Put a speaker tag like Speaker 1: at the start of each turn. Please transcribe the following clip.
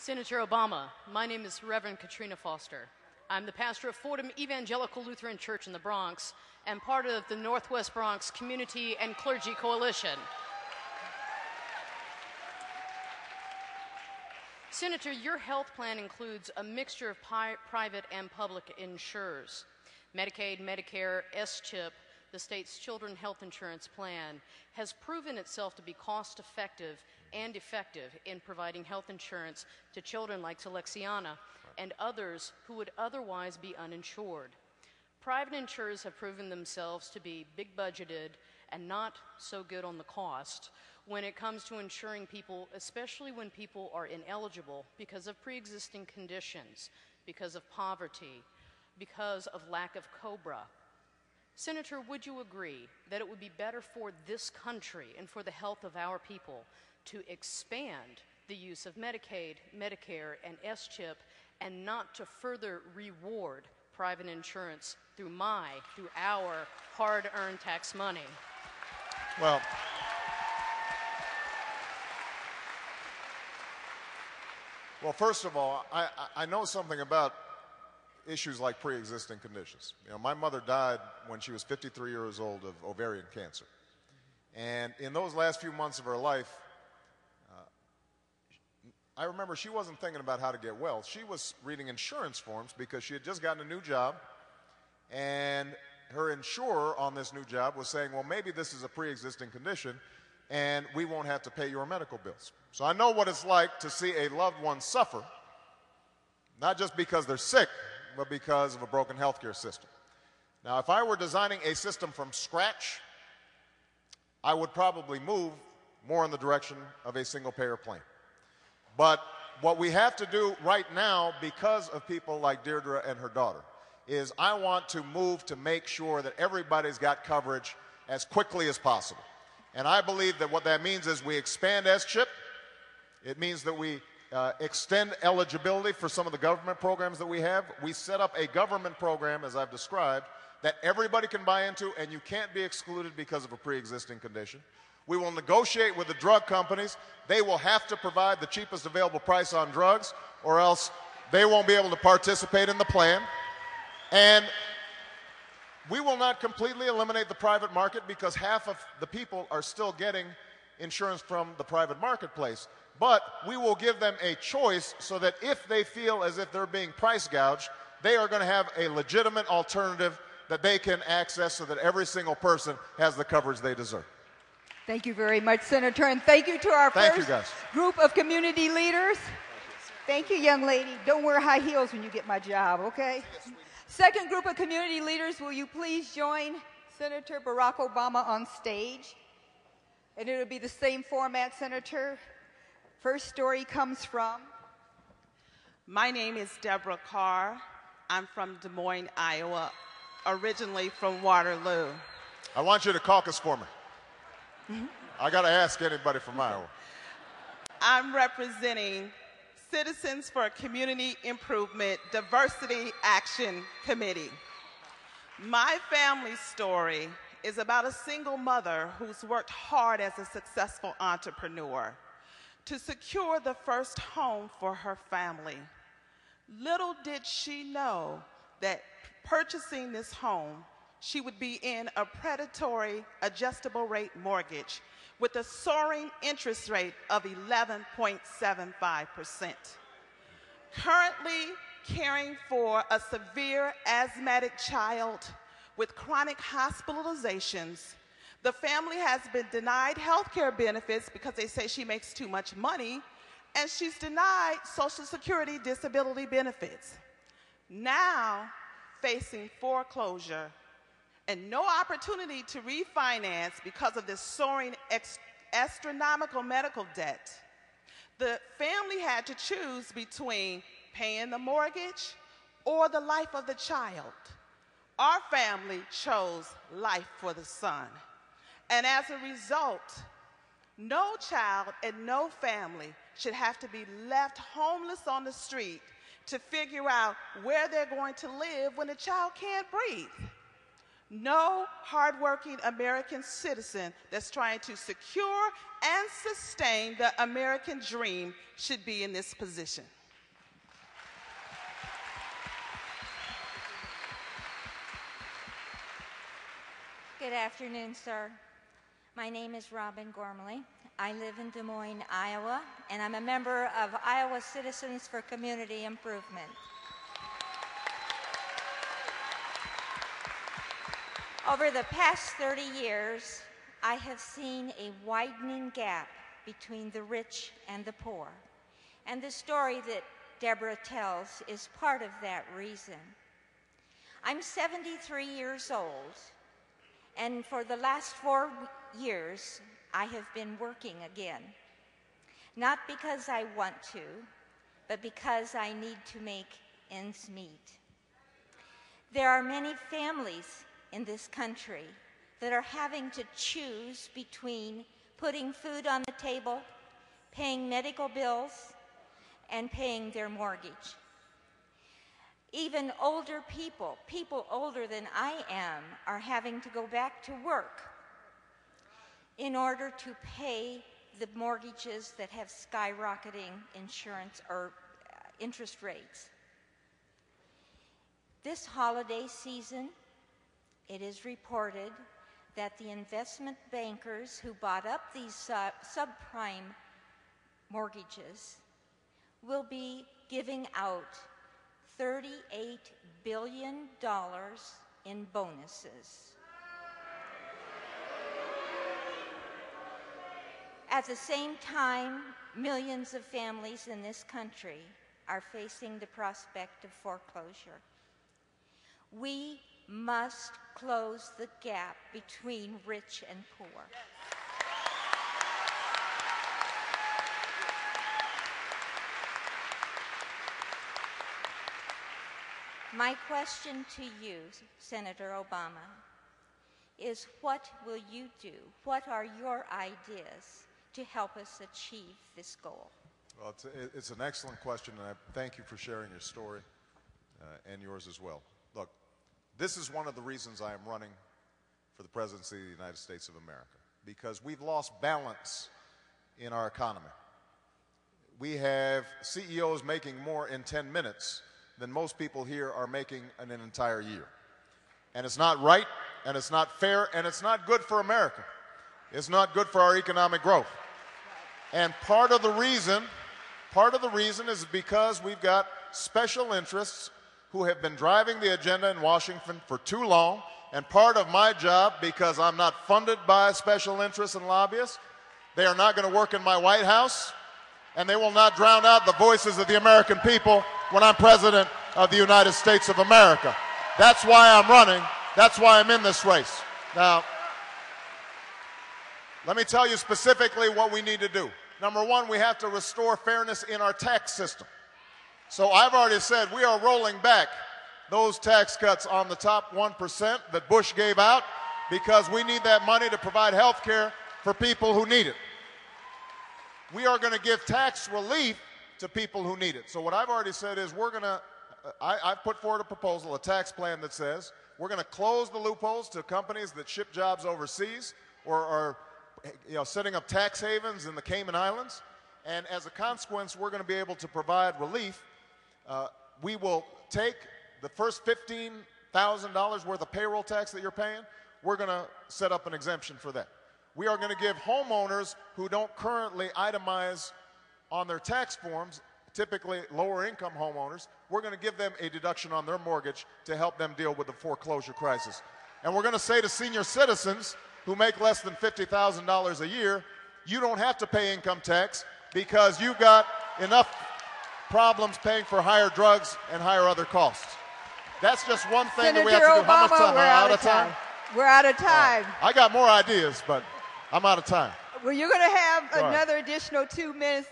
Speaker 1: Senator Obama, my name is Reverend Katrina Foster. I'm the pastor of Fordham Evangelical Lutheran Church in the Bronx and part of the Northwest Bronx Community and Clergy Coalition. Senator, your health plan includes a mixture of private and public insurers. Medicaid, Medicare, S-CHIP, the state's children's health insurance plan, has proven itself to be cost-effective and effective in providing health insurance to children like Alexiana and others who would otherwise be uninsured. Private insurers have proven themselves to be big-budgeted and not so good on the cost when it comes to insuring people, especially when people are ineligible because of pre-existing conditions, because of poverty, because of lack of COBRA. Senator, would you agree that it would be better for this country and for the health of our people to expand the use of Medicaid, Medicare, and S-CHIP and not to further reward private insurance through our hard-earned tax money?
Speaker 2: Well, first of all, I know something about issues like pre-existing conditions. You know, my mother died when she was 53 years old of ovarian cancer. And in those last few months of her life, I remember she wasn't thinking about how to get well. She was reading insurance forms because she had just gotten a new job, and her insurer on this new job was saying, well, maybe this is a pre-existing condition, and we won't have to pay your medical bills. So I know what it's like to see a loved one suffer, not just because they're sick, but because of a broken healthcare system. Now, if I were designing a system from scratch, I would probably move more in the direction of a single-payer plan. But what we have to do right now, because of people like Deirdre and her daughter, is I want to move to make sure that everybody's got coverage as quickly as possible. And I believe that what that means is we expand S-CHIP. It means that we extend eligibility for some of the government programs that we have. We set up a government program, as I've described, that everybody can buy into, and you can't be excluded because of a pre-existing condition. We will negotiate with the drug companies. They will have to provide the cheapest available price on drugs, or else they won't be able to participate in the plan. And we will not completely eliminate the private market because half of the people are still getting insurance from the private marketplace. But we will give them a choice so that if they feel as if they're being price gouged, they are going to have a legitimate alternative that they can access so that every single person has the coverage they deserve.
Speaker 3: Thank you very much, Senator, and thank you to our first group of community leaders. Thank you, young lady. Don't wear high heels when you get my job, okay? Second group of community leaders, will you please join Senator Barack Obama on stage? And it'll be the same format, Senator. First story comes from?
Speaker 4: My name is Deborah Carr. I'm from Des Moines, Iowa, originally from Waterloo.
Speaker 2: I want you to caucus for me. I got to ask anybody from Iowa.
Speaker 4: I'm representing Citizens for Community Improvement Diversity Action Committee. My family story is about a single mother who's worked hard as a successful entrepreneur to secure the first home for her family. Little did she know that purchasing this home, she would be in a predatory adjustable rate mortgage with a soaring interest rate of 11.75%. Currently caring for a severe asthmatic child with chronic hospitalizations, the family has been denied health care benefits because they say she makes too much money, and she's denied Social Security disability benefits. Now, facing foreclosure and no opportunity to refinance because of this soaring astronomical medical debt, the family had to choose between paying the mortgage or the life of the child. Our family chose life for the son. And as a result, no child and no family should have to be left homeless on the street to figure out where they're going to live when the child can't breathe. No hardworking American citizen that's trying to secure and sustain the American dream should be in this position.
Speaker 5: Good afternoon, sir. My name is Robin Gormley. I live in Des Moines, Iowa, and I'm a member of Iowa Citizens for Community Improvement. Over the past 30 years, I have seen a widening gap between the rich and the poor. And the story that Deborah tells is part of that reason. I'm 73 years old, and for the last 4 years, I have been working again. Not because I want to, but because I need to make ends meet. There are many families in this country that are having to choose between putting food on the table, paying medical bills, and paying their mortgage. Even older people, people older than I am, are having to go back to work in order to pay the mortgages that have skyrocketing insurance or interest rates. This holiday season, it is reported that the investment bankers who bought up these subprime mortgages will be giving out $38 billion in bonuses. At the same time, millions of families in this country are facing the prospect of foreclosure. We must close the gap between rich and poor. My question to you, Senator Obama, is what will you do? What are your ideas to help us achieve this goal?
Speaker 2: Well, it's an excellent question, and I thank you for sharing your story and yours as well. Look, this is one of the reasons I am running for the presidency of the United States of America, because we've lost balance in our economy. We have CEOs making more in 10 minutes than most people here are making in an entire year. And it's not right, and it's not fair, and it's not good for America. It's not good for our economic growth. And part of the reason is because we've got special interests who have been driving the agenda in Washington for too long. And part of my job, because I'm not funded by special interests and lobbyists, they are not going to work in my White House, and they will not drown out the voices of the American people when I'm President of the United States of America. That's why I'm running. That's why I'm in this race. Now, let me tell you specifically what we need to do. Number one, we have to restore fairness in our tax system. So I've already said we are rolling back those tax cuts on the top 1% that Bush gave out, because we need that money to provide health care for people who need it. We are going to give tax relief to people who need it. So what I've already said is I've put forward a proposal, a tax plan that says we're going to close the loopholes to companies that ship jobs overseas or are setting up tax havens in the Cayman Islands. And as a consequence, we're going to be able to provide relief. We will take the first $15,000 worth of payroll tax that you're paying. We're going to set up an exemption for that. We are going to give homeowners who don't currently itemize on their tax forms, typically lower income homeowners, we're going to give them a deduction on their mortgage to help them deal with the foreclosure crisis. And we're going to say to senior citizens who make less than $50,000 a year, you don't have to pay income tax because you've got enough problems paying for higher drugs and higher other costs. That's just one thing that we have to do. How much time?
Speaker 3: We're out of time. We're out of time.
Speaker 2: I got more ideas, but I'm out of time.
Speaker 3: Well, you're going to have another additional 2 minutes.